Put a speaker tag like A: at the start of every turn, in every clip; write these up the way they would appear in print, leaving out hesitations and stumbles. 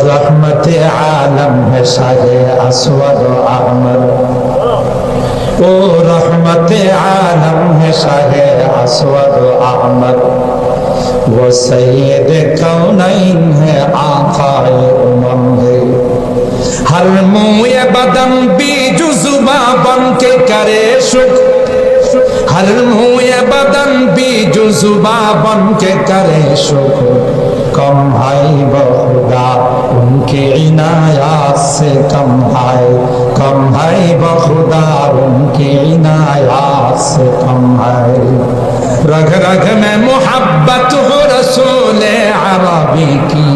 A: रहमत आलम है शाहे अस्वद अहमद, ओ रहमत आलम है शाहे अस्वद अहमद, वो सैयद कौनैन है आकाए उमम है। हर मुए बदन भी जुज़ुबा बन के करे शुक्र, हर मुए बदन भी जुज़ुबा बन के करे शुक्र, कम है बहुदा उनके इनायात से कम है, कम है बहुदा उनके इनायात से कम है। रग रग में मोहब्बत हो रसूल अरबी की,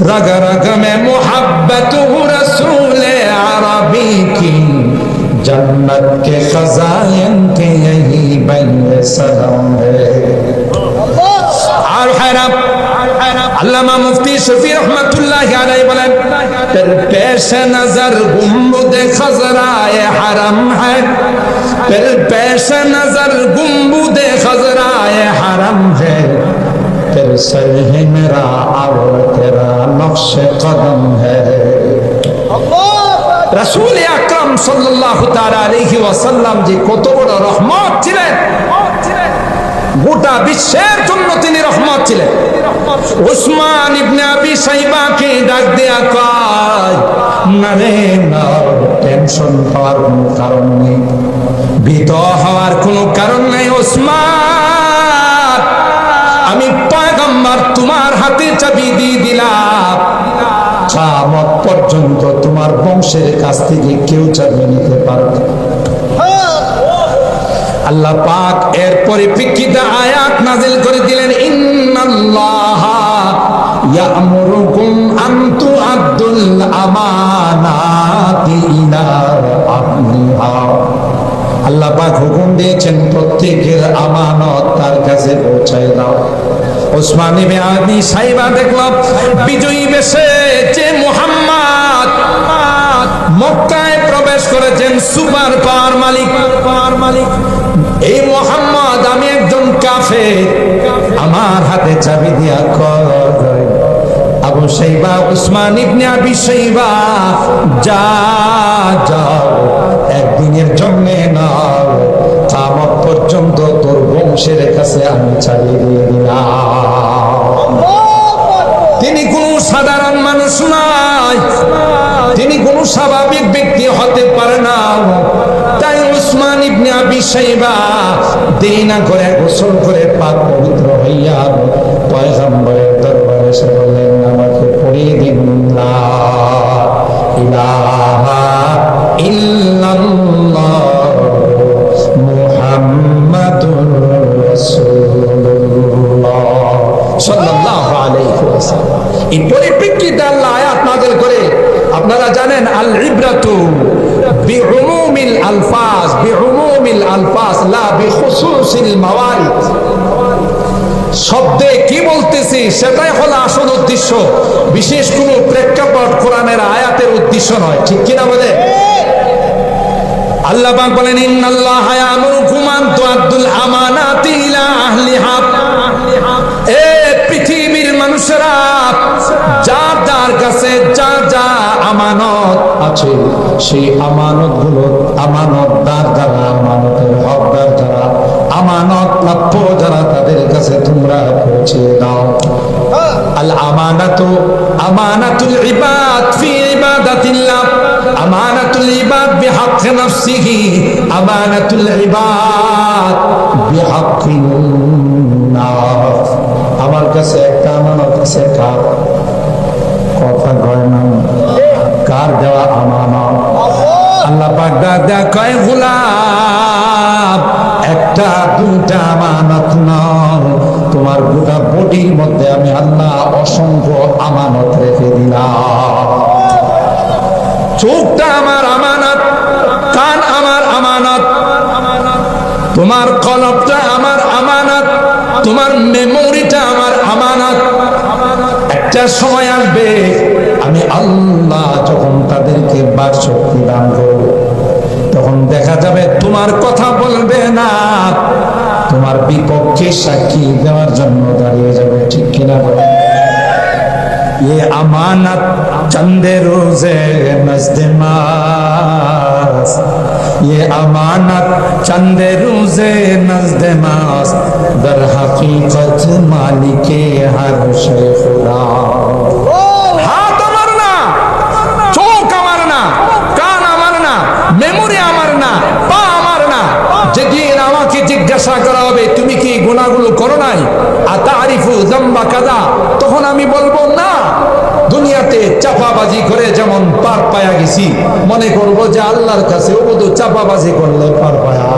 A: रग रग में मोहब्बत हो रसूल अरबी की, जन्नत के खजाइन के यही बंदे सलाम है। और हैरान अल्लामा मुफ्ती शफी रहमतुल्लाह अलैहि बोलेन, तेरे पेश नजर गुंबद खजराए हरम है, तेरे पेश नजर गुंबद खजराए हरम है, तेरे सर है मेरा और तेरा नक्श कदम है। रसूल আকরাম সাল্লাল্লাহু তাআলা আলাইহি ওয়াসাল্লাম যে কত বড় রহমত ছিলেন, গোটা বিশ্বের জন্য তিনি রহমত ছিলেন। উসমান ইবনে আবি শাইবাকে ডাক দেয়া কয়, না রে না, টেনশন হওয়ার কোনো কারণ নেই, ভীত হওয়ার কোনো কারণ নেই। উসমান, আমি পয়গম্বর তোমার হাতে চাবি দিয়ে দিলাম, কিয়ামত পর্যন্ত তোমার বংশের কাছ থেকে কেউ চাবি নিতে পারবে। আল্লাহ পাক এর পরিপ্রেক্ষিতে আয়াত নাযিল করে দিলেন, ইন্নাল্লাহা ইয়া'মুরুকুম আন তুআদ্দুল আমানাতি ইলা আহলিহা। আল্লাহ পাক হুকুম দিয়েছেন প্রত্যেকের আমানত তার কাছে পৌঁছায় দাও। উসমান ইবনে আবি শাইবা দেখলাম বিজয়ী বেশে যে মুহাম্মদ মক্কায় প্রবেশ করেছেন, সুপার পাওয়ার মালিক। এই মুহাম্মদ, আমি একজন কাফের, আমার হাতে চাবি দিয়া কয় আবু শাইবা, উসমান ইবনে আবি শাইবা, যাও একদিনের জন্য না, কিয়ামত পর্যন্ত তোর বংশের কাছে আমি চাবি দিয়ে দিলাম। তিনি কোন সাধারণ মানুষ নয়, তিনি কোন স্বাভাবিক ব্যক্তি হতে পারে না। তাই উসমান ইবনে আবি শাইবা দেরি না করে গোসল করে পাক পবিত্র হইয়া পয়গম্বরের দরবারে এসে বললেন, আমাকে পড়িয়ে দিন লা ইলাহা ইল্লাল্লাহ মুহাম্মাদুর রাসূলুল্লাহ সাল্লাল্লাহু আলাইহি ওয়াসাল্লাম। এই পরিপ্রেক্ষিতে আল্লাহ আয়াত নাযিল করে, আপনারা জানেন আল ইবরাতু বিউমুমিল আলফাজ লা বিখুসুসিল মাওয়ারিদ। শব্দে কি বলতেছি সেটাই হলো আসল উদ্দেশ্য, বিশেষ কোন প্রেক্ষাপট কোরআনের আয়াতের উদ্দেশ্য নয়, ঠিক কিনা বলে? আল্লাহ পাক বলেন, ইন্নাল্লাহা ইয়া'মুরুকুম আন তুআদ্দুল আমানাতি ইলা আহলিহা। এ পৃথিবীর মানুষেরা, যার যার কাছে যা যা আমানত আছে, সেই আমানতগুলো আমানতদার যারা, আমানতের হকদার যারা, আমানত প্রাপ্য যারা, তাদের কাছে তোমরা পৌঁছে দাও। আল আমানাতু আমানাতুল ইবাদ ফি ইবাদাতিল্লাহ, আমানাতুল ইবাদ বিহাক্কি নাফসিহি, আমানাতুল ইবাদ বিহাক্কিন নাস। আমার কাছে একটা আমানত আছে, কার কথা কয় না, কার দেওয়া আমানত। আল্লাহ পাক দা কয়, গোলাম একটা দুইটা আমানত নয়, তোমার গোটা বডির মধ্যে আমি আল্লাহ অসংখ্য আমানত রেখে দিলাম। চোখটা আমার আমানত, কান আমার আমানত, তোমার কলবটা আমার আমানত, তোমার মেমোরিটা আমার আমানত। একটা সময় আসবে আমি আল্লাহ যখন তাদেরকে বাক শক্তি দান করব, তখন দেখা যাবে তোমার কথা বলবে না, তোমার বিপক্ষে সাক্ষী দেওয়ার জন্য দাঁড়িয়ে যাবে, ঠিক কিনা বলে? ये अमानत चंदे रोजे नज़्दे मास, ये अमानत चंदे रोजे नज़्दे मास, दर हकीकत मालिके हर शे खुदा। हाथ আমার না, চোখ আমার না, কান আমার না, মেমোরি আমার না, পা আমার না। যেদিন আমাকে জিজ্ঞাসা করা হবে তুমি কি গুনাহগুলো করো নাই, আতারিফু যামবা কাযা, তখন আমি বলবো না। দুনিয়াতে চাপাবাজি করে যেমন পার পায়া গেছি, মনে করবো যে আল্লাহর কাছে ওবুদু চাপাবাজি করলে পার পায়া।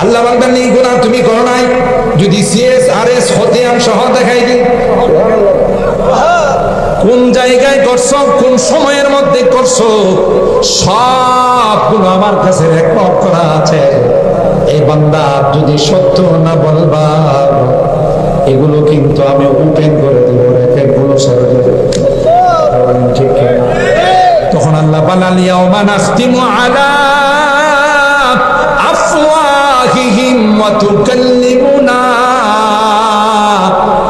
A: আল্লাহ বলবেন এই গুনাহ তুমি করো নাই, যদি CSRS খতিয়ান সহ দেখাই দিই কোন জায়গায় করছো, কোন সময়ের মধ্যে করছো, সবগুলো আমার কাছে রেকর্ড করা আছে। এই বান্দা যদি সত্য না বলবা, এগুলো কিন্তু আমি ওপেন করে দেব, রেকর্ডগুলো সরে দেব। ঠিক না? তখন আল্লাহ বানাল ইয়াউমা নাখতিমু আলা আফওয়াহিহিম ওয়া তুকাল্লিমুনা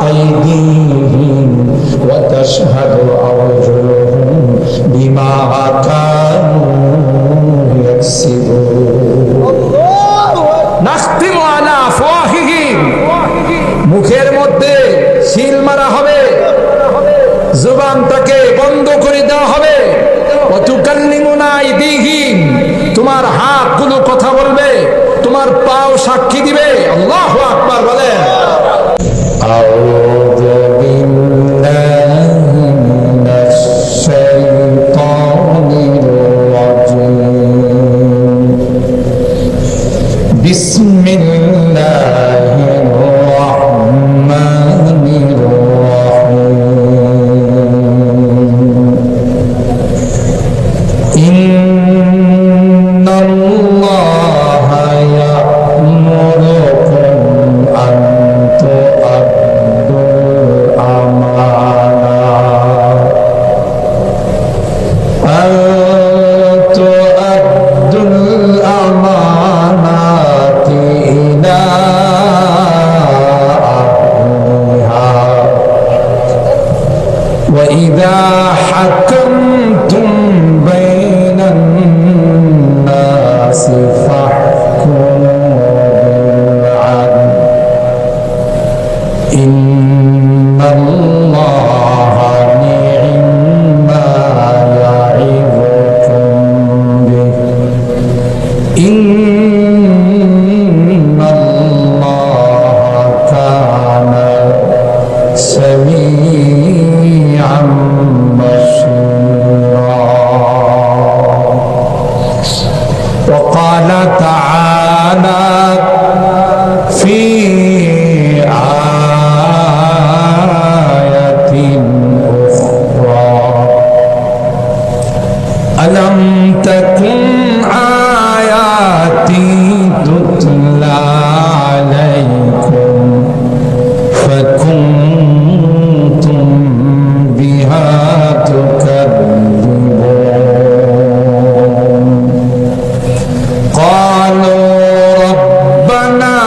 A: আইদিহিম ওয়া তাশহাদু আরজুলুহুম বিমা কানু ইয়াকসিবুন। নাখতিমু আলা আফওয়াহিহিম, মুখের মধ্যে সিল মারা হবে, জবানটাকে বন্ধ করে দেওয়া হবে। ওয়া তুকাল্লিমুনা আইদিহিম, তোমার হাতগুলো কথা বলবে, তোমার পাও সাক্ষী দিবে। আল্লাহু আকবার বলেন। আউযু বিল্লাহি মিনাশ শাইতানির রাজীম। বিসমিল্লাহির রাহমানির রাহিম। ইন্নাল্লাহা ইয়া'মুরুকুম আন তু'আদ্দুল আমানাতি ইলা আহলিহা ওয়া ইযা হাকামতুম বাইনান নাসি ফাহকুমু বিল আদল। ইন্নাল্লাহা নি'মা ইয়া'iযুকুম বিহি, ইন্নাল্লাহা কানা সামিআন বাসীরা। وقال تعالى في آية أخرى ألم تكن آياتي تتلى عليكم فكنتم بها تكذبون. قالوا ربنا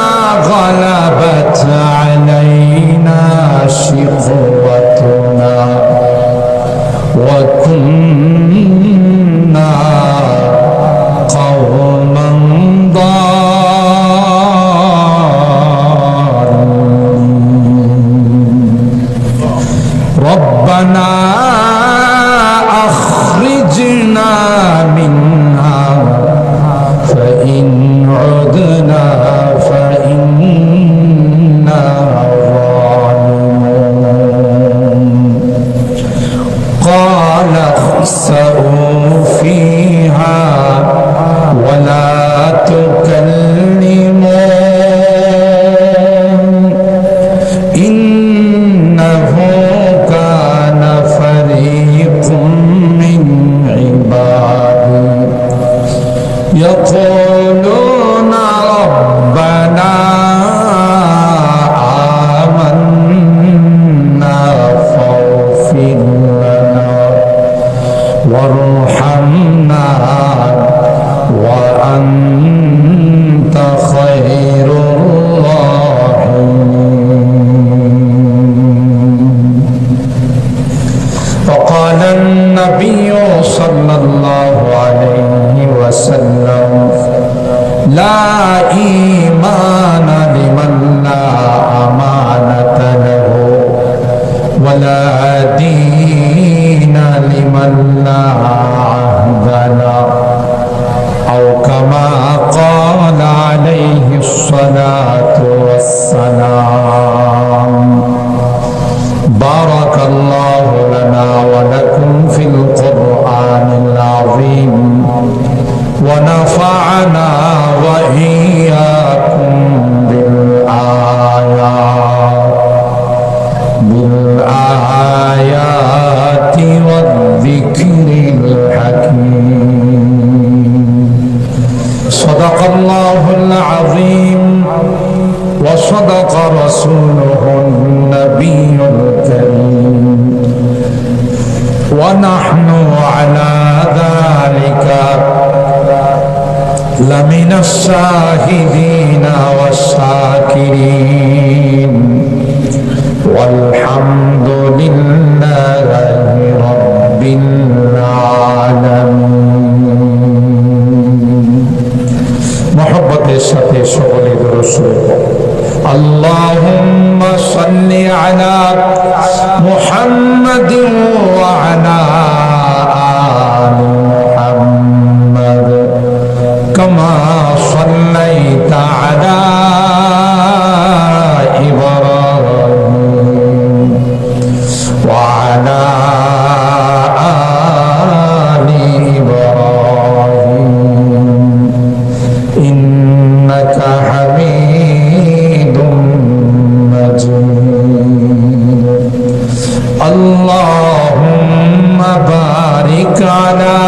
A: غلبت علينا شقوتنا وكنا قوما ضالين. ربنا أخرجنا منها فإن عدنا فإنا ظالمون. قال اخسئوا فيها ولا تكلمون إنه كان فريق من عبادي يقولون ربنا آمنا فاغفر لنا وارحمنا وأنت خير الراحمين. قال النبي صلى الله عليه وسلم لا إيمان لمن لا أمانة له ولا دين لمن لا عهد له أو كما قال عليه الصلاة والسلام بارك الله لنا ولكم في القرآن العظيم ونفعنا وإياكم بالآيات والذكر الحكيم صدق الله العظيم وصدق رسوله النبي الكريم ونحن على ذلك لمن الشاهدين والشاكرين والحمد لله رب العالمين محبت সাথে সকলে দরুদ শরীফ اللهم صل على محمد وعلى آل محمد كما صليت على إبراهيم وعلى آل إبراهيم إنك حميد مجيد اللهم بارك على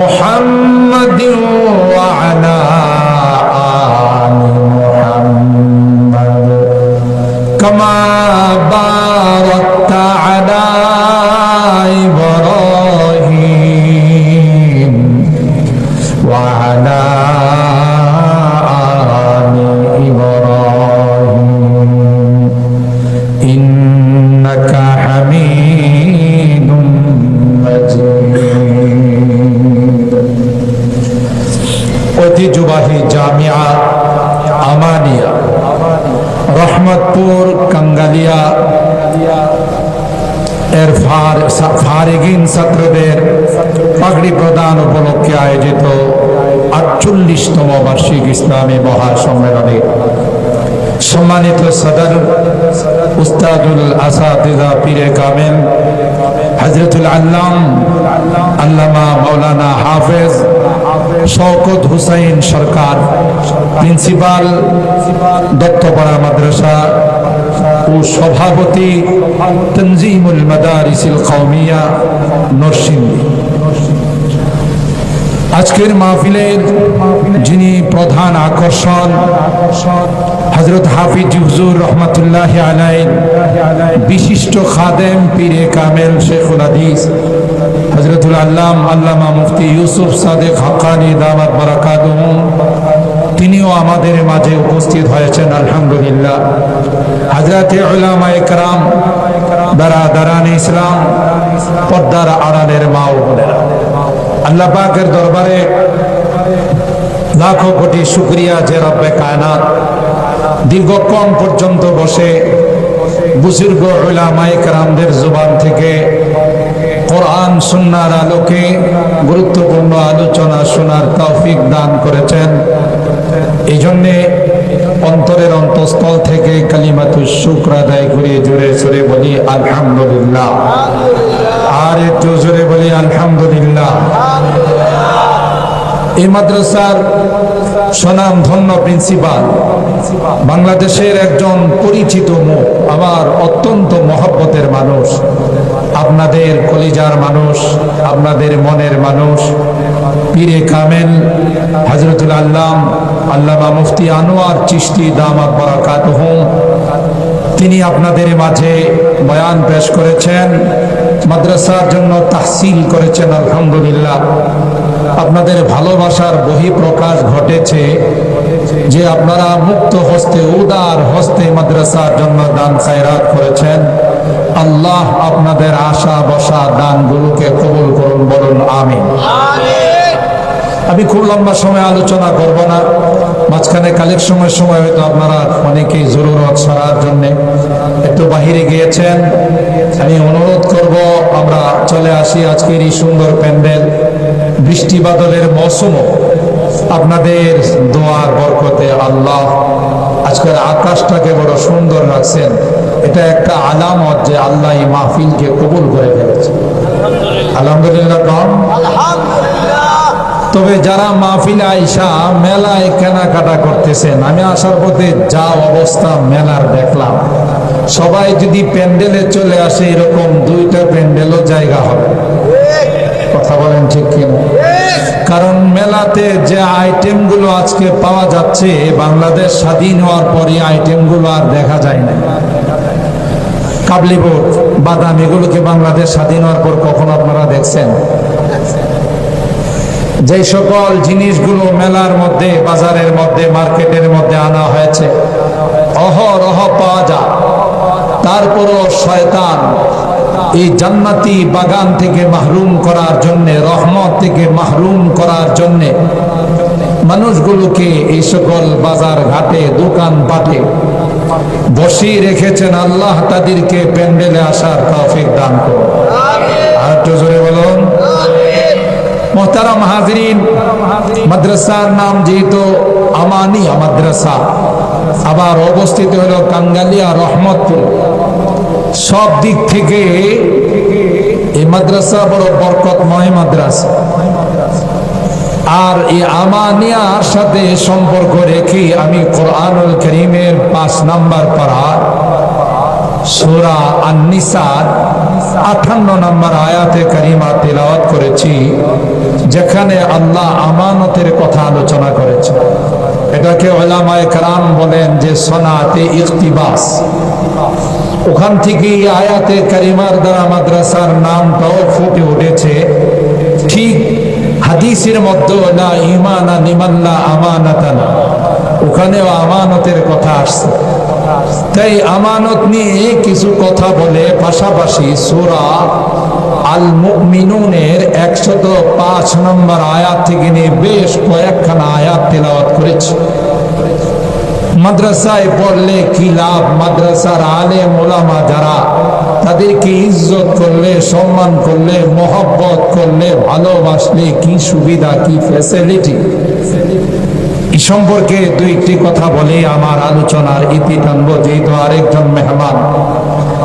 A: محمد وعلى آل محمد كما باركت على إبراهيم وعلى آل إبراهيم إنك حميد مجيد ঐতিহ্যবাহী জামিয়া আমানিয়া রহমতপুর কাঙ্গালিয়া এর ফারিগিন ছাত্রদের পাগড়ি প্রদান উপলক্ষে আয়োজিত ৪৮তম বার্ষিক ইসলামী মহাসম্মেলনে সম্মানিত সদর উস্তাদুল আসাতিজা পীরে কামেল হযরতুল আল্লামা মাওলানা হাফেজ শওকত হুসাইন সরকার প্রিন্সিপাল দত্তপাড়া মাদ্রাসা ও সভাপতি তনজিমুল মাদারিসিল কওমিয়া নরসিংদী আজকের মাহফিলের যিনি প্রধান আকর্ষণ হযরত হাফিজ হুজুর রহমাতুল্লাহি আলাইহি বিশিষ্ট খাদেম পীরে কামেল শেখুল হাদিস হযরতুল আল্লামা মুফতি ইউসুফ সাদেক হাক্কানি দামাত বারাকাতুহু তিনিও আমাদের মাঝে উপস্থিত হয়েছেন আলহামদুলিল্লাহ হযরতে উলামায়ে কেরাম বারাদারান ইসলাম পর্দার আড়ালের মা ও বোনেরা আল্লাহ পাকের দরবারে লাখো কোটি শুকরিয়া যে রব্বে কায়নাত দীর্ঘক্ষণ পর্যন্ত বসে বুজুর্গ উলামায়ে কেরামদের জবান থেকে কোরআন সুন্নাহর আলোকে গুরুত্বপূর্ণ আলোচনা শোনার তৌফিক দান করেছেন। এই জন্যে অন্তরের অন্তঃস্থল থেকে কালিমাতুশ শুকর আদায় করে জোরে জোরে বলি আলহামদুলিল্লাহ, আর একটু জোরে বলি আলহামদুলিল্লাহ। এই মাদ্রাসার সুনাম ধন্য প্রিন্সিপাল বাংলাদেশের একজন পরিচিত মুখ, আমার অত্যন্ত মহব্বতের মানুষ, আপনাদের কলিজার মানুষ, আপনাদের মনের মানুষ, পীরে কামেল হযরতুল আল্লামা মুফতি আনোয়ার চিশতি দামাত বারাকাতুহু তিনি আপনাদের মাঝে বয়ান পেশ করেছেন, মাদ্রাসার জন্য তাহসিল করেছেন আলহামদুলিল্লাহ। আপনাদের ভালোবাসার বহিঃপ্রকাশ ঘটেছে যে আপনারা মুক্ত হস্তে উদার হস্তে মাদ্রাসার জন্য দান খায়রাত করেছেন। আল্লাহ আপনাদের আশা বসা দানগুলোকে কবুল করুন, বলুন আমিন। আমি খুব লম্বা সময় আলোচনা করব না, মাঝখানে কালেকশনের সময় হয়তো আপনারা অনেকেই জরুরত সারার জন্য একটু বাহিরে গিয়েছেন। আমি অনুরোধ করব আমরা চলে আসি আজকের এই সুন্দর প্যান্ডেল। বৃষ্টি বাদলের মৌসুমও আপনাদের দোয়ার বরকতে আল্লাহ আজকের আকাশটাকে বড় সুন্দর রাখছেন। এটা একটা আলামত যে আল্লাহ এই মাহফিলকে কবুল করে ফেলেছে। আলহামদুলিল্লাহ। তবে যারা মাহফিলে আইসা মেলায় কেনাকাটা করতেছেন, আমি আসার পথে যা অবস্থা মেলার দেখলাম, সবাই যদি প্যান্ডেলে চলে আসে এরকম দুইটা প্যান্ডেলও জায়গা হবে। কথা বলেন ঠিক কিনা? কারণ মেলাতে যে আইটেমগুলো আজকে পাওয়া যাচ্ছে, বাংলাদেশ স্বাধীন হওয়ার পরে আইটেমগুলো আর দেখা যায় না। কাবলি বুট, বাদাম, এগুলোকে বাংলাদেশ স্বাধীন হওয়ার পর কখনো আপনারা দেখছেন? যে সকল জিনিসগুলো মেলার মধ্যে, বাজারের মধ্যে, মার্কেটের মধ্যে আনা হয়েছে, অহরহ পাওয়া যায়। তারপরও শয়তান এই জান্নাতি বাগান থেকে মাহরুম করার জন্য, রহমত থেকে মাহরুম করার জন্য মানুষগুলোকে এই সকল বাজার ঘাটে, দোকান পাটে বসিয়ে রেখেছেন। আল্লাহ তাদেরকে প্যান্ডেলে আসার তৌফিক দান করুন। আর একটু জোরে বলুন। মোহতারাম হাজরিন, মাদ্রাসার নাম যেহেতু আমানিয়া মাদ্রাসা, আবার অবস্থিত হলো কাঙ্গালিয়া রহমতপুর, সব দিক থেকে এই মাদ্রাসা বড় বরকতময় মাদ্রাসা। আর এই আমানিয়ার সাথে সম্পর্ক রেখে আমি কোরআনুল কারীমের 5 নম্বর পারা সূরা আন-নিসার 58 নম্বর আয়াতে কারিমা তেলাওয়াত করেছি, যেখানে আল্লাহ আমানতের কথা আলোচনা করেছে। এটাকে উলামায়ে কেরাম বলেন যে সনাতে ইকতিবাস। ওখান থেকে আয়াতে কারিমার দ্বারা মাদ্রাসার নামটাও ফুটে উঠেছে। ঠিক হাদিসের মধ্যে লা ঈমানা লিমান লা আমানাতা লা, ওখানেও আমানতের কথা আসছে। তাই আমানত নিয়ে কিছু কথা বলে পাশাপাশি সূরা আল মুমিনুনের 105 নম্বর আয়াত থেকে নিয়ে বেশ কয়েকখানা আয়াত তেলাওয়াত করেছি। মাদ্রাসায় পড়লে কি লাভ, মাদ্রাসার আলেম ওলামা যারা, তাদেরকে ইজ্জত করলে, সম্মান করলে, মহব্বত করলে, ভালোবাসলে কি সুবিধা, কি ফ্যাসিলিটি, এই সম্পর্কে 2টি কথা বলে আমার আলোচনার ইতি টানব। যেহেতু আরেকজন মেহমান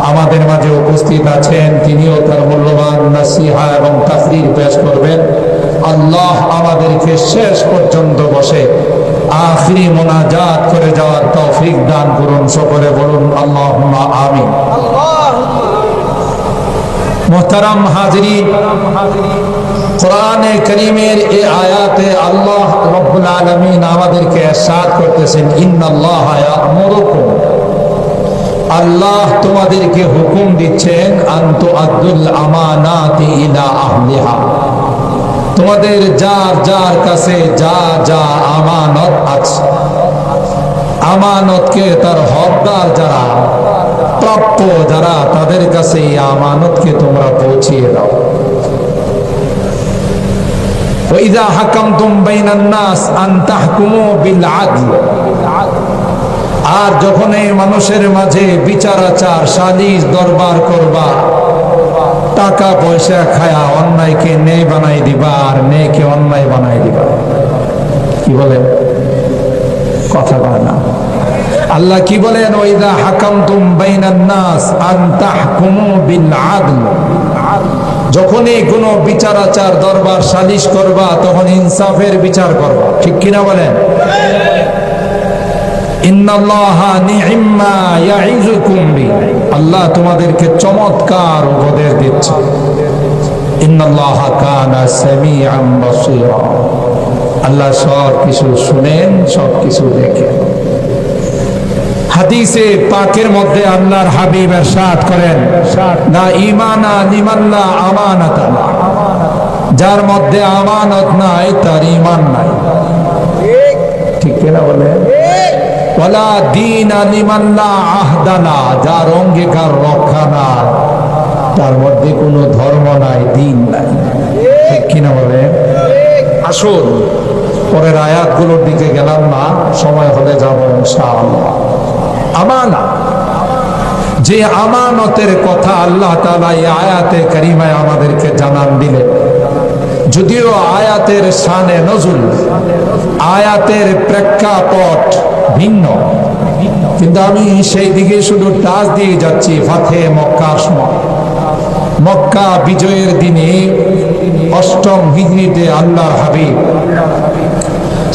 A: আমাদের মাঝে উপস্থিত আছেন, তিনিও তার মূল্যবান নাসিহা এবং তাকরীর পেশ করবেন। আল্লাহ আমাদেরকে শেষ পর্যন্ত বসে আখিরি মুনাজাত করে যাওয়ার তৌফিক দান করুন। সকলে বলুন আল্লাহুম্মা আমিন। মুহতারাম হাজিরিন, কোরআনে কারীমের এই আয়াতে আল্লাহ রাব্বুল আলামিন আমাদেরকে ইরশাদ করতেছেন, ইন্নাল্লাহা ইয়া'মুরুকুম, আল্লাহ তোমাদেরকে হুকুম দিচ্ছেন, আনতু আদুল আমানাতি ইলা আহলিহা, তোমাদের যার যার কাছে যা যা আমানত আছে, আমানতকে তার হকদার যারা, প্রাপ্য যারা, তাদের কাছে এই আমানতকে তোমরা পৌঁছিয়ে দাও। ওয়াইযা হাকামতুম বাইনান নাস আন তাহকুমু বিল আদল, আর যখন এই মানুষের মাঝে বিচার আচার, সালিশ দরবার করবা, টাকা পয়সা খায়া অন্যায়কে ন্যায় বানাই দিবা আর ন্যায়কে অন্যায় বানাই দিবা। কি বলেন? কথা বলে না। আল্লাহ কি বলেন? ওয়াইযা হাকামতুম বাইনান নাস আন তাহকুমু বিল আদল, যখনই কোনো বিচার আচার, দরবার, সালিশ করবা, তখন ইনসাফের বিচার করবা। ঠিক কিনা বলেন? ইন্নাল্লাহা নি'ম্মা ইয়া'iযুকুম বি, আল্লাহ তোমাদেরকে চমৎকার উপদেশ দিচ্ছে। ইন্নাল্লাহা কানা সামিআন বাসীরা, আল্লাহ সব কিছু শুনেন, সব কিছু দেখেন। হাদিসে পাকের মধ্যে আল্লাহর হাবিব ইরশাদ করেন, না ঈমানা লিমান লা আমানাতা লা, যার মধ্যে আমানত নাই তার ঈমান নাই। ঠিক কিনা বলেন? ওয়ালা দীনা লিমান লা আহদা লা, যার অঙ্গীকার রক্ষা নাই, তার মধ্যে কোনো ধর্ম নাই, দিন নাই। ঠিক কিনা বলে? আসুন পরের আয়াতগুলোর দিকে গেলাম না, সময় হলে যাবো ইনশাআল্লাহ। আমানা, যে আমানতের কথা আল্লাহ তাআলা এই আয়াতে কারিমায় আমাদেরকে জানান দিলেন, যদিও আয়াতের শানে নজুল, আয়াতের প্রেক্ষাপট ভিন্ন, কিন্তু আমি সেই দিকে শুধু টাচ দিয়ে যাচ্ছি। ফাতে মক্কার সময়, মক্কা বিজয়ের দিনে 8ম হিজরিতে আল্লাহর হাবিব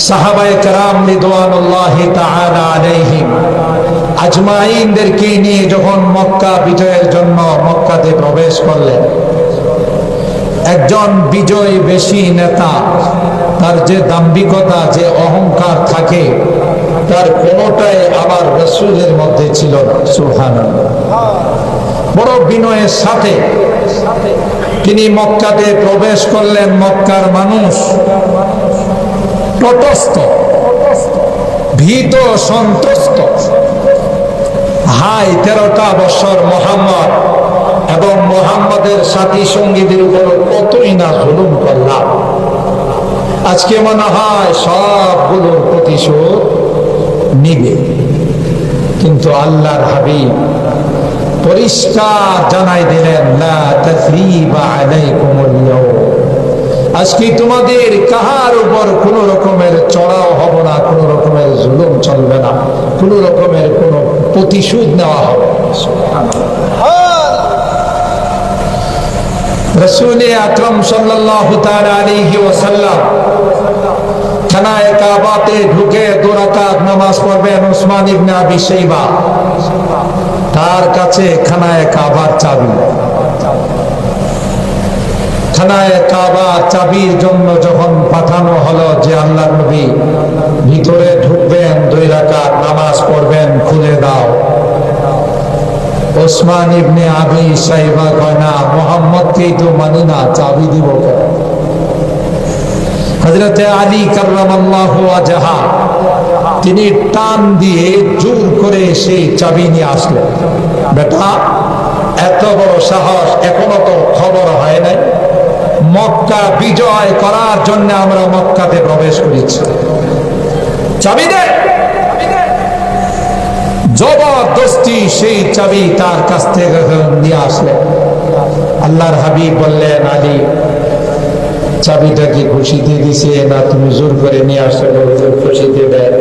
A: সাহাবায়ে কেরাম রিদওয়ানুল্লাহি তাআলা আলাইহিম আজমাইনদেরকে নিয়ে যখন মক্কা বিজয়ের জন্য মক্কাতে প্রবেশ করলেন, একজন বিজয় বেশি নেতা, তার যে দাম্ভিকতা, যে অহংকার থাকে, তার কোনোটাই আবার রাসূলের মধ্যে ছিল না। সুবহানাল্লাহ। বড় বিনয়ের সাথে তিনি মক্কাতে প্রবেশ করলেন। মক্কার মানুষ তটস্থ, ভীত, সন্ত্রস্ত। হাই 13টা বছর মোহাম্মদ এবং মোহাম্মদের সাথী সঙ্গীদের উপর কতই না জুলুম করলাম, আজকে মনে হয় সবগুলোর প্রতিশোধ নিবে। কিন্তু আল্লাহর হাবিব পরিষ্কার জানাই দিলেন, লা তাসরিবা আলাইকুমুল ইয়াওম, আজকে তোমাদের কাহার উপর কোন রকমের চড়াও হব না, কোন রকমের জুলুম চলবে না, কোন রকমের কোন প্রতিশোধ নেওয়া হবে না। রাসূল আকরাম সাল্লাল্লাহু তাআলা আলাইহি ওয়াসাল্লাম খানায়ে কাবাতে ঢুকে 2 রাকাত নামাজ পড়বেন। উসমান ইবনে আবি শাইবা, তার কাছে খানায়ে কাবার চাবি। খানায়ে কাবার চাবির জন্য যখন পাঠানো হলো যে আল্লাহর নবী ভিতরে ঢুকবেন, 2 রাকাত নামাজ পড়বেন, খুলে দাও। উসমান ইবনে আবি শাইবা কয়, না, মুহাম্মদকেই তো মানি না, চাবি দিব কেন? হযরত আলী কাররামাল্লাহু ওয়াজহা তিনি টান দিয়ে জোর করে সেই চাবি নিয়ে আসলেন। বেটা, এত বড় সাহস, এখনো তো খবর হয় নাই, মক্কা বিজয় করার জন্য আমরা মক্কাতে প্রবেশ করেছি, চাবি দে। জবরদস্তি সেই চাবি তার কাছ থেকে নিয়ে আসলেন। আল্লাহর হাবিব বললেন, আলী, চাবিটা কি খুশিতে দিছে না তুমি জোর করে নিয়ে আসলে? খুশিতে দেন।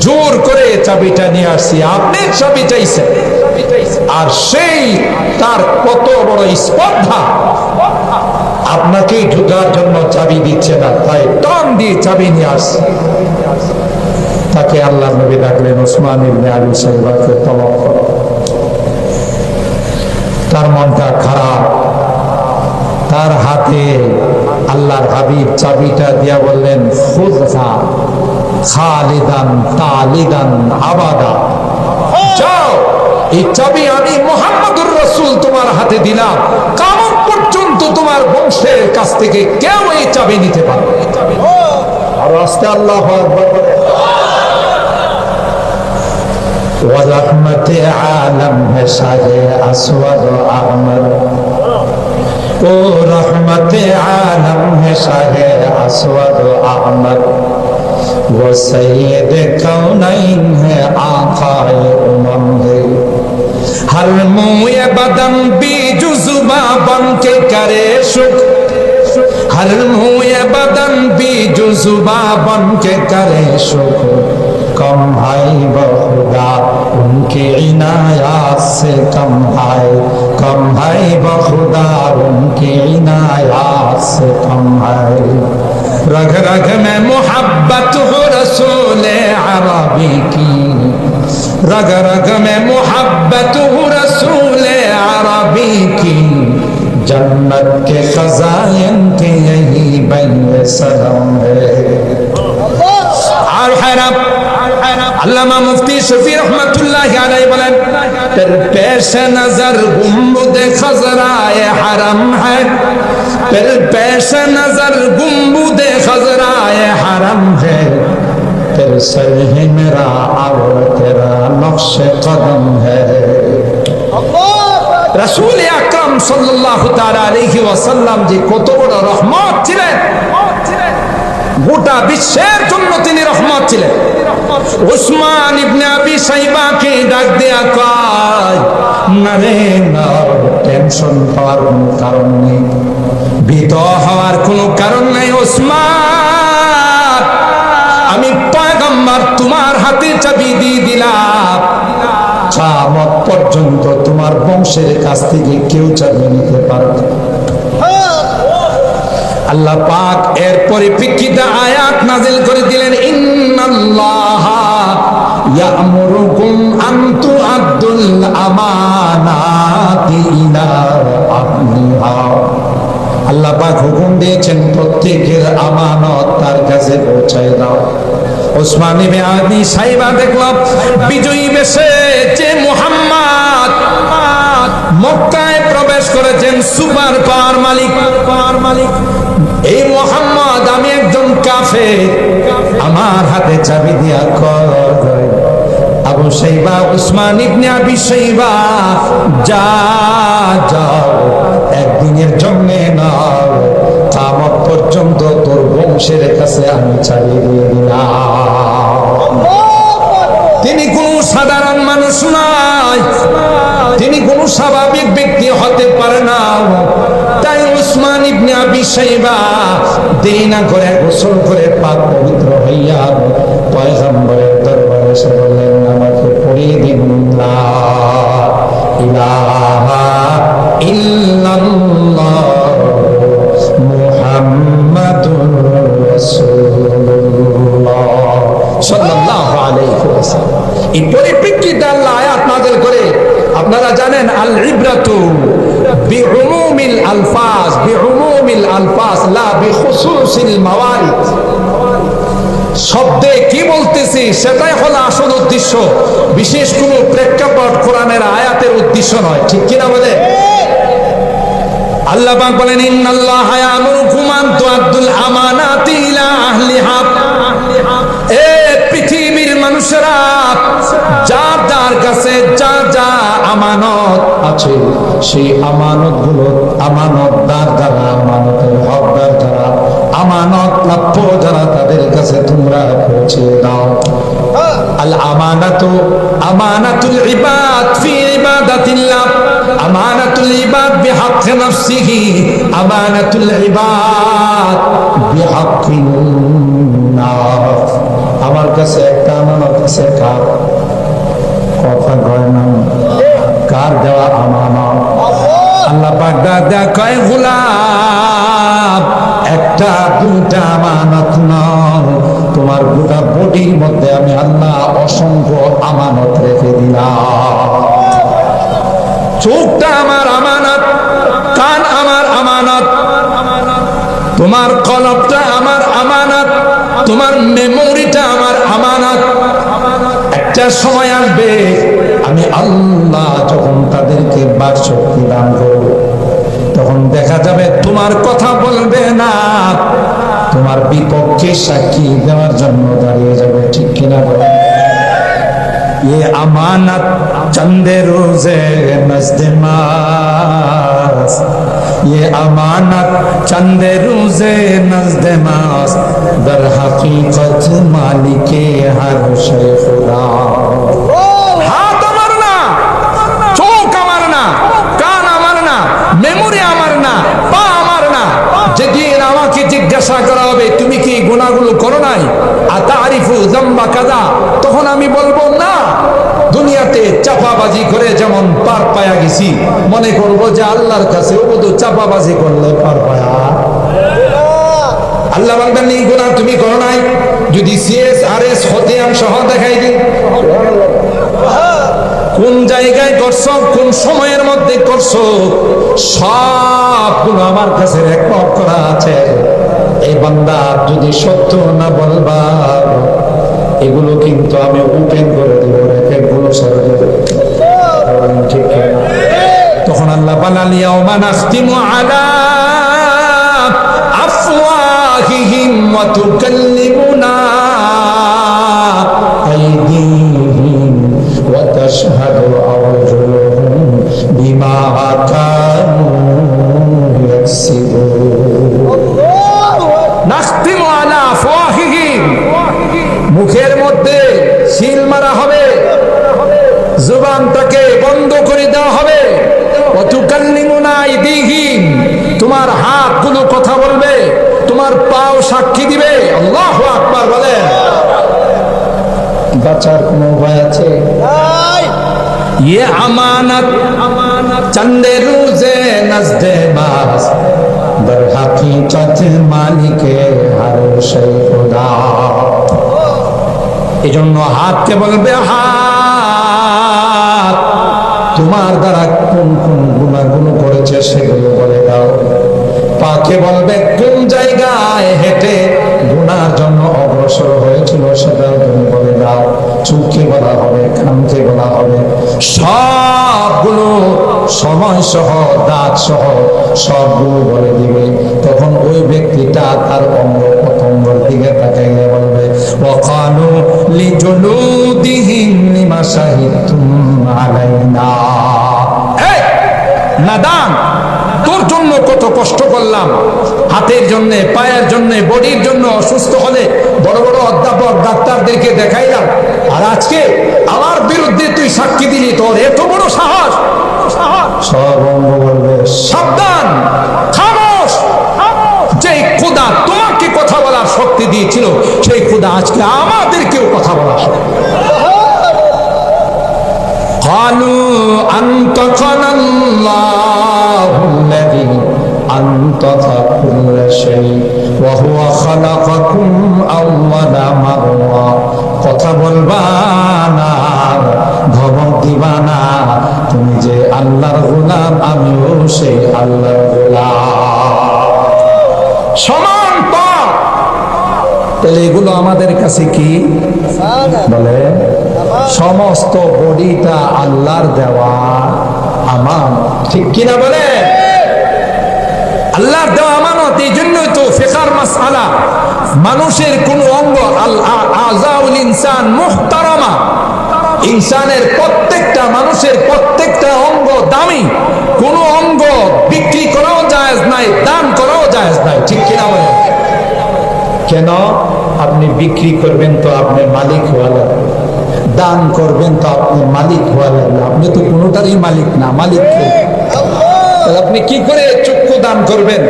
A: জোর করে চাবিটা নিয়ে আসছি, আপনি চাবি চাইছেন। আর সেই তার কত বড় স্পর্ধা, আপনাকেই ঢোকার জন্য চাবি দিচ্ছে না, তাই টান দিয়ে চাবি নিয়ে আসছে। তাকে আল্লাহ নবী ডাকলেন, উসমান ইবনে আবি শাইবাকে তলব করো। তার মনটা খারাপ, তার হাতে আল্লাহর হাবিব চাবিটা দিয়া বললেন, খুযহা খালিদান তালিদান আবাদা, যাও, এই চাবি আমি মুহাম্মদুর রাসূল তোমার হাতে দিলাম, কিয়ামত পর্যন্ত তোমার বংশের কাছ থেকে কেউ এই চাবি নিতে পারবে না। আর আস্তে আল্লাহু আকবার। ورحمت عالم ہے شاہ اسود و احمر، او رحمت عالم ہے شاہ اسود و احمر، وہ سید کونین ہے آقائے امم ہے، ہر موئے بدن بھی جزبہ بن کے کرے شکر، ہر موئے بدن بھی جزبہ بن کے کرے شکر، कम है बहुदा उनके इनायात से, कम है बहुदा उनके इनायात से कम है। रग रग में मोहब्बत हो रसूल अरबी की, रग रग में मोहब्बत हो रसूल अरबी की, जन्नत के खजाइन के यही बंदे सलाम है। और हैरत अल्लामा मुफ्ती शफी रहमतुल्लाहि अलैहि बोलेन, तेरे पेश नजर गुंबद खजराए हरम है, तेरे पेश नजर गुंबद खजराए हरम है, तेरे सर है मेरा और तेरा नक्शे कदम है। রাসূল আকরাম সাল্লাল্লাহু তাআলা আলাইহি ওয়াসাল্লাম যে কত বড় রহমত ছিলেন, গোটা বিশ্বের জন্য তিনি রহমত ছিলেন। উসমান ইবনে আবি শাইবাকে ডাক দেয়া কয়, না রে না, টেনশন হওয়ার কোনো কারণ নেই, ভীত হওয়ার কোনো কারণ নেই। উসমান, আমি পয়গম্বর তোমার হাতে চাবি দিয়ে দিলাম, কিয়ামত পর্যন্ত তোমার বংশের কাছ থেকে কেউ চাবি নিতে পারবে না। আল্লাহ পাক এর পরিপ্রেক্ষিতে আয়াত নাযিল করে দিলেন, ইন্নাল্লাহা ইয়া'মুরুকুম আন তু'আদ্দুল আমানাতি ইলা আহলিহা। আল্লাহ পাক হুকুম দিয়েছেন প্রত্যেকের আমানত তার কাছে পৌঁছায় দাও। উসমান ইবনে আবি শাইবা দেখলাম বিজয়ী বেশে যে মুহাম্মদ মক্কায় প্রবেশ করেছেন, সুপার পাওয়ার মালিক। এই মুহাম্মদ, আমি একজন কাফের, আমার হাতে চাবি দিয়া কয় আবু শাইবা, উসমান ইবনে আবি শাইবা, যাও একদিনের জন্য না, কিয়ামত পর্যন্ত তোর বংশের কাছে আমি চাবি দিয়ে দিলাম। তিনি কোন সাধারণ মানুষ নয়, তিনি কোন স্বাভাবিক ব্যক্তি হতে পারে না। তাই উসমান ইবনে আবি শাইবা দেরি না করে গোসল করে পাক পবিত্র হইয়া পয়গম্বরের দরবারে এসে বললেন, আমাকে পড়িয়ে দিন লা ইলাহা ইল্লাল্লাহ মুহাম্মাদুর রাসূলুল্লাহ সাল্লাল্লাহু আলাইহি ওয়াসাল্লাম। এই পরিপ্রেক্ষিতে আল্লাহ আয়াত নাযিল করে, আপনারা জানেন আল ইবরাতু বিউমুমিল আলফাজ লা বিখুসুসিল মাওয়ারিদ। শব্দে কি বলতেছি সেটাই হলো আসল উদ্দেশ্য, বিশেষ কোনো প্রেক্ষাপট কোরআনের আয়াতের উদ্দেশ্য নয়, ঠিক কিনা বলে? আল্লাহ পাক বলেন, ইন্নাল্লাহা ইয়া'মুরুকুম আন তু'আদ্দুল আমানাতি ইলা আহলিহা। এ পৃথিবীর মানুষেরা, যার কাছে যা আমানত আছে, সেই আমানতগুলো আমানতদার যারা, আমানতের হকদার যারা, আমানত প্রাপ্য যারা, তাদের কাছে তোমরা পৌঁছে দাও। আল আমানাতু আমানাতুল ইবাদ ফি ইবাদাতিল্লাহ, আমানাতুল ইবাদ বিহাক্কি নাফসিহি, আমানাতুল ইবাদ বিহাক্কিন নাস। আমার কাছে একটা আমানত আছে, কার কথা কয় না, কার দেওয়া আমানত? আল্লাহ পাক দা কয়, গোলাম, একটা দুটা আমানত নয়, তোমার গোটা বডির মধ্যে আমি আল্লাহ অসংখ্য আমানত রেখে দিলাম। চোখটা আমার আমানত, কান আমার আমানত, তোমার কলবটা আমার আমানত, তোমার মেমোরিটা আমার আমানত। একটা সময় আসবে, আমি আল্লাহ যখন তাদেরকে বাক শক্তি দান করব, তখন দেখা যাবে তোমার কথা বলবে না, তোমার বিপক্ষে সাক্ষী দেওয়ার জন্য দাঁড়িয়ে যাবে, ঠিক কিনা বলে? ये अमानत चंदे रोजे नज़्दे मास, ये अमानत चंदे रोजे नज़्दे मास, दर हकीकत मालिके हर शे खुदा। हाथ আমার না, চোখ আমার না, কান আমার না, মেমোরি আমার না, পা আমার না। যেদিন আমাকে জিজ্ঞাসা করা হবে তুমি কি গুনাহগুলো করো নাই, আতারিফু যামবা কাযা, তখন আমি বলবো না। দুনিয়াতে চাপাবাজি করে যেমন পার পায়া গেছি, মনে করবো যে আল্লাহর কাছে ওগুলো চাপাবাজি করলে পার পায়া। আল্লাহ বলবেন এই গুনাহ তুমি করো নাই, যদি CSRS খতিয়ান সহ দেখাই দিই কোন জায়গায় করছো, কোন সময়ের মধ্যে করছো, সবগুলো আমার কাছে রেকর্ড করা আছে। এই বান্দা যদি সত্য না বলবা, এগুলো কিন্তু আমি ওপেন করে দেবো, রেকর্ডগুলো সরে দেবো, ঠিক না? তখন আল্লাহ বলেন, ইয়াউমা নাখতিমু আলা আফওয়াহিহিম ওয়া তুকাল্লিমুনা يكسبون نختم على أفواههم মুখের মধ্যে সিল মারা হবে, জবানটাকে বন্ধ করে দেওয়া হবে। ওয়াতুকাল্লিমুনা আইদিহিম, তোমার হাতগুলো কথা বলবে, তোমার পাও সাক্ষী দিবে। আল্লাহু আকবার বলেন। বাঁচার কোনো উপায় আছে? ये अमानत चंदे रोजे नज़्दे बास दर हकीकत मालिके हर शै खुदा। এজন্য হাতকে বলবে, হাত তোমার দ্বারা কোন কোন গুনাহগুলো করেছে সেগুলো বলে দাও। পাকে বলবে কোন জায়গায় হেঁটে গুনার জন্য অগ্রসর হয়েছিল সেটা তুমি বলে দাও। চোখকে বলা হবে, কানকে বলা হবে, সবগুলো সময় সহ দাঁত সহ সবগুলো বলে দিবে। তখন ওই ব্যক্তিটা তার অঙ্গ প্রত্যঙ্গের দিকে তাকাইয়ে বলবে, ওয়াকালু লিজুলুদিহিম লিমা শাহিদতুম আলাইনা। এই নাদান, তোর জন্য কত কষ্ট করলাম, হাতের জন্য, পায়ের জন্য, বডির জন্য। অসুস্থ হলে বড় বড় অধ্যাপক ডাক্তারদেরকে দেখাইলাম, আর আজকে আমার বিরুদ্ধে তুই সাক্ষী দিলি, তোর এত বড় সাহস। সব অঙ্গ বলবে সাবধান, খামোশ। যেই খোদা তোমাকে কথা বলার শক্তি দিয়েছিল সেই খোদা আজকে আমাদেরকেও কথা বলার শক্তি। قالوا أنطقنا الله الذي أنطق كل شيء وهو خلقكم أول مرة। কথা বলবা না, ধমক দিবা না, তুমি যে আল্লাহর গোলাম, আমিও সেই আল্লাহর গোলাম, সমান পাপ। তাহলে এগুলো আমাদের কাছে কি বলে? সমস্ত বডিটা আল্লাহর দেওয়া আমানত, ঠিক কিনা বলে? আল্লাহর দেওয়া আমানত। এই জন্যই তো ফিকর মাসআলা, মানুষের কোন অঙ্গ, আল আযাউল ইনসান মুহতারামা, ইনসানের প্রত্যেকটা, মানুষের প্রত্যেকটা অঙ্গ দামি। কোন অঙ্গ বিক্রি করাও জায়েজ নাই, দান করাও জায়েজ নাই, ঠিক কিনা বলে? কেন? আপনি বিক্রি করবেন তো আপনি মালিক হওয়া লাগবে, দান করবেন তো আপনি মালিক হওয়া লাগবে। আপনি তো কোনোটারই মালিক না, মালিক কে? আপনি কি করে চক্ষু দান করবেন?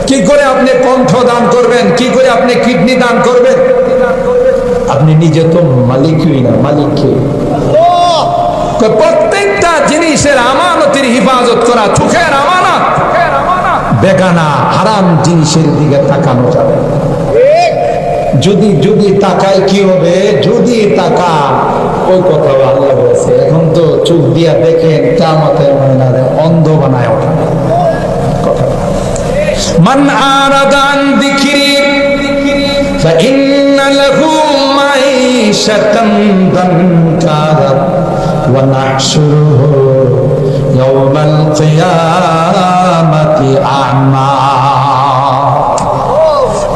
A: কি করে আপনি কণ্ঠ দান করবেন? কি করে আপনি কিডনি দান করবেন? আপনি নিজে তো মালিকই না, মালিক কে? প্রত্যেকটা জিনিসের আমানতের হিফাজত করা, চোখের আমানত। বেগানা হারাম জিনিসের দিকে তাকানো যাবে। যদি যদি তাকায় কি হবে? যদি তাকা, ওই কথা আল্লাহ বলছে, এখন তো চোখ দিয়া দেখেন, কিয়ামতের ময়দানে অন্ধ বানায় ওঠা কথা। মান আরাদা আন যিকরি ফাইন্না লাহু মাঈশাতান দানকা ওয়া নাহশুরুহু ইয়াওমাল কিয়ামাতি আ'মা।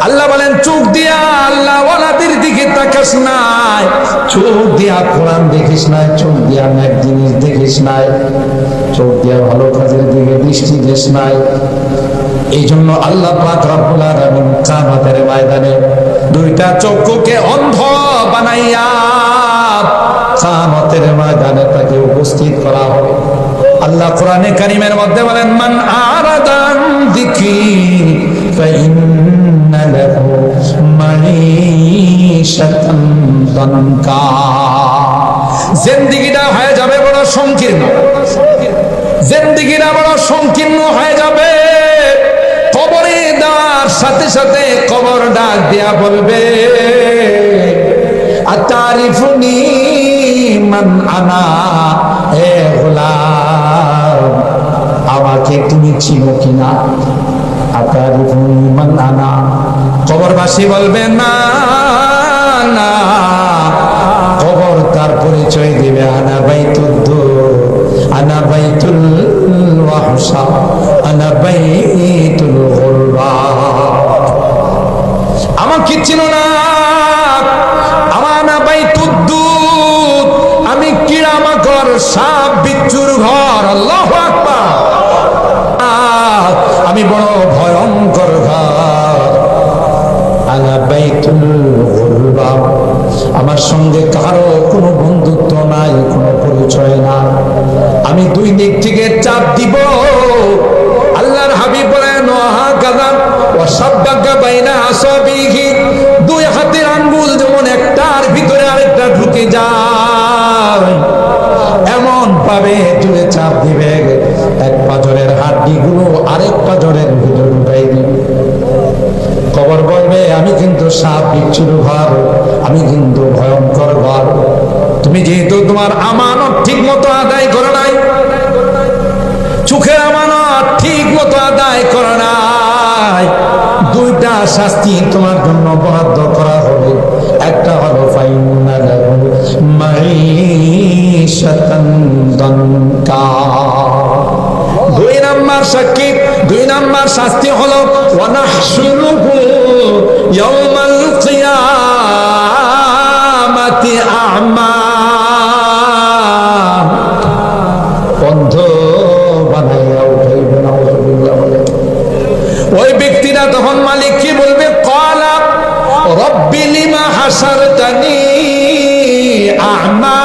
A: আল্লাহ বলেন, চোখ দিয়া আল্লাহ ওয়ালাদের দিকে তাকাস নাই, চোখ দিয়া কোরআন দেখিস নাই, চোখ দিয়া নেক জিনিস দেখিস নাই, চোখ দিয়া ভালো কাজের দিকে দৃষ্টি দিস নাই। এই জন্য আল্লাহ পাক রব্বুল আলামিন কিয়ামতের ময়দানে দুইটা চক্ষুকে অন্ধ বানাইয়া কিয়ামতের ময়দানে তাকে উপস্থিত করা হবে। আল্লাহ কোরআনে কারীমের মধ্যে বলেন, মান আরাদা আন যিকরি ফাইন্না লাহু মাঈশাতান দানকা। জিন্দেগিটা হয়ে যাবে বড় সংকীর্ণ, জিন্দেগিটা বড় সংকীর্ণ হয়ে যাবে। কবরে দেওয়ার সাথে সাথে কবর ডাক দিয়া বলবে, আতারিফুনি মান আনা, হে গোলাম আমাকে তুমি চিনো কিনা? আতারিফুনি মান আনা। কবরবাসী বলবে, না না। কবর তার পরিচয় দিবে, আনা বাইতুদ্দুর, আনা বাইতুল ওয়াহশা, আনা বাইতুল গুরবা। আমাকে চিনো না, আনা বাইতুদ্দুর, আমি কিরামাকর সাপ বিচ্ছুর ঘর। আল্লাহু আকবার। দিব। আল্লাহর হাবিব বলেন ওয়া কাযাম ওয়া সাব্বাকা বাইনা আসাবিহি, দুই হাতের আঙ্গুল যেমন একটার ভিতরে আরেকটা ঢুকে যায় এমন ভাবে জুড়ে চাপ দিবে, এক পাজরের হাড্ডিগুলো আরেক পাজরের ভিতরে ঢুকাই দিবে। কবর বলবে আমি কিন্তু সাপ বিচ্ছুর ঘর, আমি কিন্তু ভয়ঙ্কর ঘর। তুমি যেহেতু তোমার আমানত ঠিক মতো আদায় করো নাই, চোখের আমানত ঠিক মতো আদায় করো নাই, দুইটা শাস্তি তোমার জন্য বরাদ্দ করা হবে। একটা হলো ফাইন্না লাহু মাঈশাতান দানকা, দুই নাম্বার সাক্ষী, দুই নাম্বার শাস্তি হলো ওয়া নাহশুরুহু ইয়াওমাল কিয়ামাতি আ'মা, অন্ধ বানাইয়া উঠাইবে। নাউযুবিল্লাহ বলে ওই ব্যক্তিরা তখন মালিক কি বলবে? ক্বালা রব্বি লিমা হাসারতানি আ'মা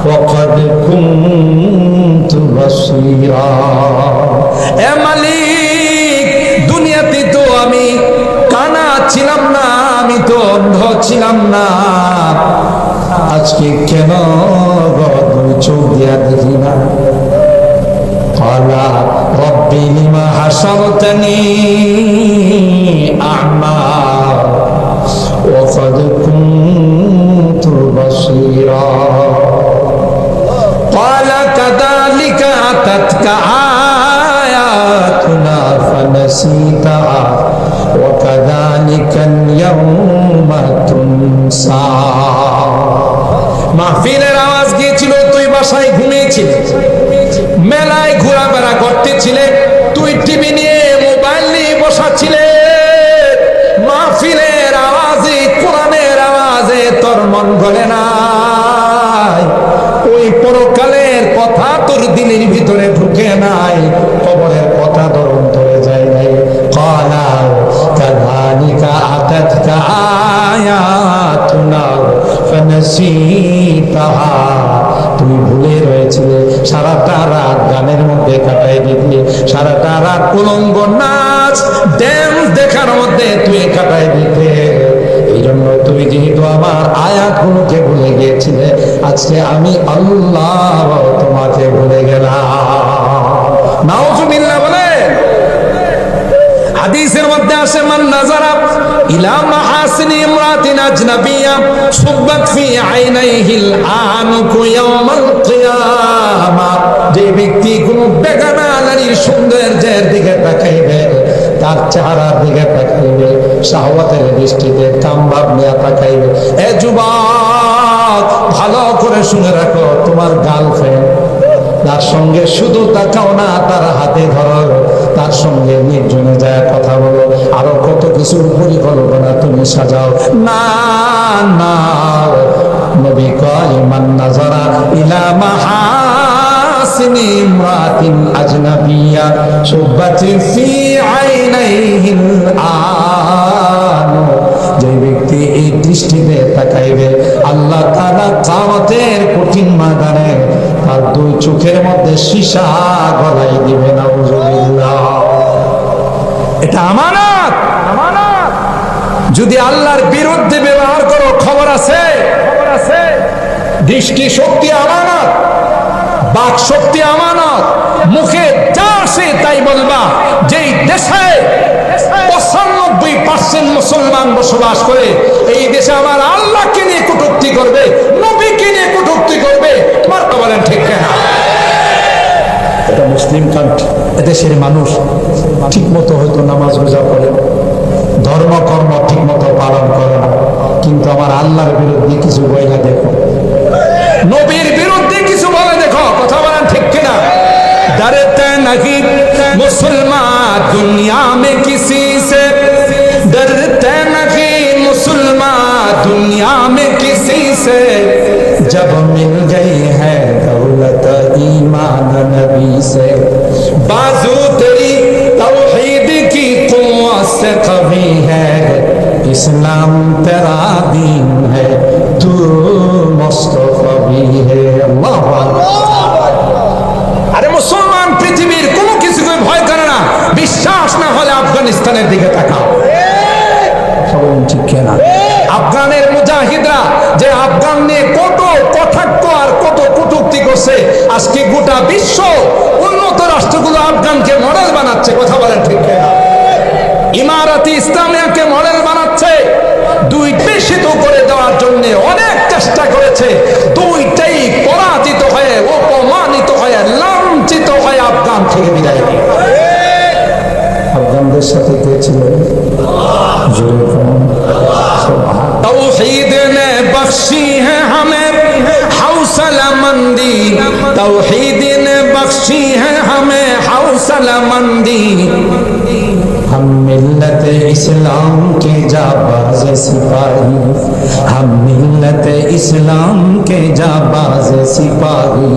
A: ওয়া ক্বাদ কুনতু বাসীরা। এ মালিক, দুনিয়াতে তো আমি কানা ছিলাম না, আমি তো অন্ধ ছিলাম না, আজকে কেন তুমি চোখ দিয়া দেখি না? ক্বালা রব্বি লিমা হাসারতানি আ'মা ওয়া ক্বাদ কুনতু বাসীরা। ক্বালা কাযালিকা আতাতকা আয়াতুনা ফানাসিতাহা ওয়া কাযালিকাল ইয়াওমা তুনসা। মাহফিলের আওয়াজ গিয়েছিল, তুই বাসায় ঘুমিয়েছিলি, মেলায় ঘোরাফেরা করতেছিলে, তুই টিভি নিয়ে মোবাইল নিয়ে বসাছিলে, মাহফিলের আওয়াজে কোরআনের আওয়াজে তোর মন গলে নাই, ওই পরকালের কথা তোর দিলের ভিতরে ঢুকে নাই, কবরের কথা তোর অন্তরে যায় নাই। ক্বালা কাযালিকা আতাতকা আয়াতুনা ফানাসিতাহা, তুই ভুলে রয়েছিলে, সারাটা রাত গানের মধ্যে কাটাই দিতে, সারাটা রাত উলঙ্গ নাচ ড্যান্স দেখার মধ্যে তুই কাটাই দিতে। এই জন্য তুই যেহেতু আমার আয়াতগুলোকে ভুলে গিয়েছিলে, আজকে আমি আল্লাহ তোমাকে ভুলে গেলাম। নাউযুবিল্লাহ বলে হাদিসের মধ্যে আসে মান নাযারা ইলা মাহাসিনি ইমরাতিন আজনাবিয়্যা সুব্বাত ফি আইনাইহিল আনুকু ইয়াওমাল কিয়ামা, যে ব্যক্তি কোন বেগানা নারীর সৌন্দর্যের দিকে তাকাইবে, তার চেহারার দিকে তাকাইবে, শাহওয়াতের দৃষ্টিতে কামভাব নিয়ে তাকাইবে। এ যুবক, ভালো করে শুনে রাখো, তোমার গার্লফ্রেন্ড, তার সঙ্গে শুধু তাকাও না, তার হাতে ধরো, তার সঙ্গে নির্জনে যায় কথা বলো, আরো কত কিছুর পরিকল্পনা তুমি সাজাও। না না, নবী কয় মান নাযারা ইলা মাহাসিনি ইমরাতিন আজনাবিয়্যা সুব্বাত ফি আইনাইহিল আনু, যে ব্যক্তি এই দৃষ্টিতে তাকাইবে, আল্লাহ তাআলা কিয়ামতের কঠিন ময়দানে তার দুই চোখের মধ্যে সীসা গলাই দিবে। নাউযুবিল্লাহ। এটা আমানত। যদি আল্লাহর বিরুদ্ধে ব্যবহার করো, খবর আছে। দৃষ্টি শক্তি আমানত, বাক শক্তি আমানত, মুখে যা আসে তাই বলবা। যেই দেশে 95% মুসলমান বসবাস করে, এই দেশে আমার আল্লাহকে নিয়ে কটূক্তি করবে, নবীকে নিয়ে কটূক্তি করবে, মারতে বলেন ঠিক না? এটা মুসলিম কান্ট্রি, এদেশের মানুষ ঠিক মতো হয়তো নামাজ রোজা করে, ধর্মকর্ম ঠিক মতো পালন করে না, কিন্তু আমার আল্লাহর বিরুদ্ধে কিছু বইলা দেখো, নবীর বিরুদ্ধে কিছু বলে দেখো, কথা বলেন ঠিক কিনা? डरते नहीं मुसलमान दुनिया में किसी से, डरते नहीं मुसलमान दुनिया में किसी से, जब मिल गई है दौलत ईमान नबी से, बाजू तेरी तौहीद की कुव्वत से कवी है, इस्लाम तेरा दीन है, तू मुस्तफा भी है। अल्लाह গোটা বিশ্ব উন্নত রাষ্ট্রগুলো আফগানকে মডেল বানাচ্ছে, কথা বলেন ঠিক কিনা? ইমারাতি ইসলামিয়াকে মডেল বানাচ্ছে। দুই পেশিত করে দেওয়ার জন্য অনেক চেষ্টা করেছে, দুইটাই পরাজিত হয়ে, অপমানিত হয়ে, লাঞ্ছিত হয়ে আফগান থেকে বিদায় নিয়ে আফগানদের সাথে কে ছিলেন? तौहीद ने बख्शी है हमें हौसला मंदी, तौहीद ने बख्शी है हमें हौसला मंदी। हम मिल्लत इस्लाम के जाबाज सिपाही, हम मिल्लत इस्लाम के जाबाज सिपाही।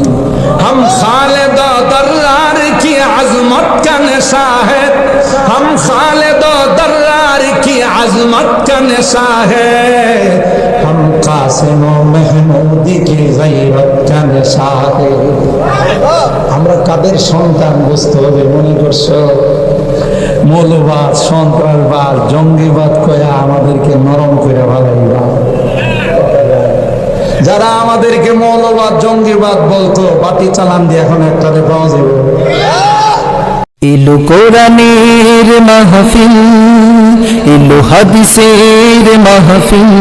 A: हम खालिद दर्रार की अजमत का नशा है, हम खालिद दर्रार की अजमत का नशा है। हम कासिम महमूद की गैरत का नशा है। আমরা কাদের সন্তান বুঝতে হবে, মনে করছো? মৌলবাদ, সন্ত্রাসবাদ, জঙ্গিবাদ কয়া আমাদেরকে নরম করে ভালাইবা। যারা আমাদেরকে মৌলবাদ, জঙ্গিবাদ বলতো, বাটি চালান দিয়ে এখন একটা পাওয়া যাবে।
B: ইলু কোরআনের মাহফিল, ইলু হাদিসের মাহফিল।